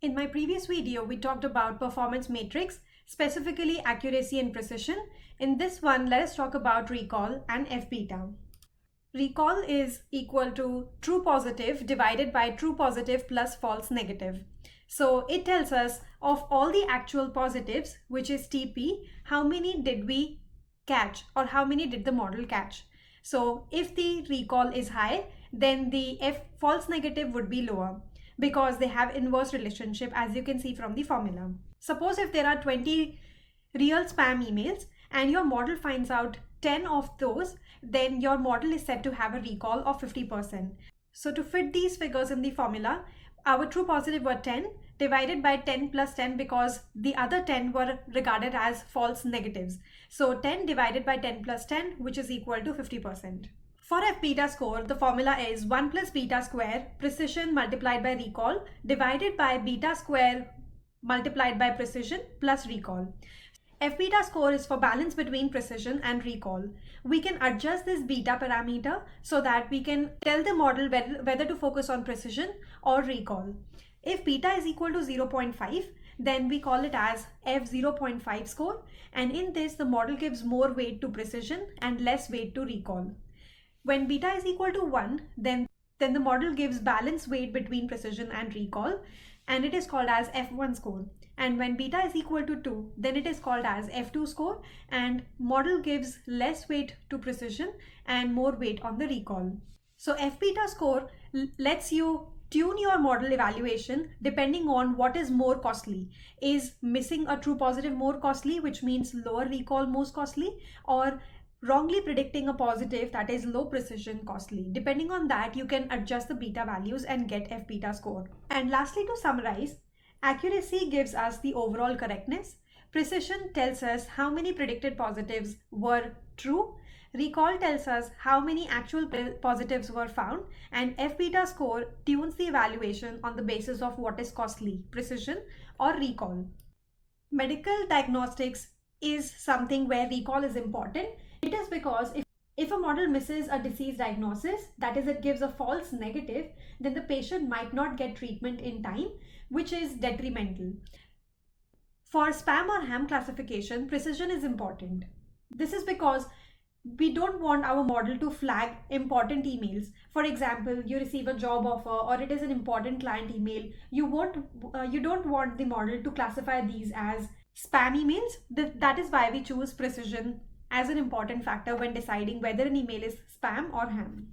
In my previous video, we talked about performance matrix, specifically accuracy and precision. In this one, let us talk about recall and F beta. Recall is equal to true positive divided by true positive plus false negative. So it tells us of all the actual positives, which is TP, how many did we catch or how many did the model catch. So if the recall is high, then the F false negative would be lower because they have inverse relationship, as you can see from the formula. Suppose if there are 20 real spam emails and your model finds out 10 of those, then your model is said to have a recall of 50%. So to fit these figures in the formula, our true positive were 10 divided by 10 plus 10 because the other 10 were regarded as false negatives. So 10 divided by 10 plus 10, which is equal to 50%. For F beta score, the formula is 1 plus beta square precision multiplied by recall divided by beta square multiplied by precision plus recall. F beta score is for balance between precision and recall. We can adjust this beta parameter so that we can tell the model whether to focus on precision or recall. If beta is equal to 0.5, then we call it as F0.5 score, and in this the model gives more weight to precision and less weight to recall. When beta is equal to 1, then the model gives balance weight between precision and recall, and it is called as F1 score. And when beta is equal to 2, then it is called as F2 score, and model gives less weight to precision and more weight on the recall. So F beta score lets you tune your model evaluation depending on what is more costly. Is missing a true positive more costly, which means lower recall most costly, or wrongly predicting a positive, that is low precision, costly? Depending on that, you can adjust the beta values and get F beta score. And lastly, to summarize, accuracy gives us the overall correctness. Precision tells us how many predicted positives were true. Recall tells us how many actual positives were found. And F beta score tunes the evaluation on the basis of what is costly, precision or recall. Medical diagnostics is something where recall is important. It is because if a model misses a disease diagnosis, that is, it gives a false negative, then the patient might not get treatment in time, which is detrimental. For spam or ham classification, precision is important. This is because we don't want our model to flag important emails. For example, you receive a job offer or it is an important client email. You don't want the model to classify these as spam emails. That is why we choose precision as an important factor when deciding whether an email is spam or ham.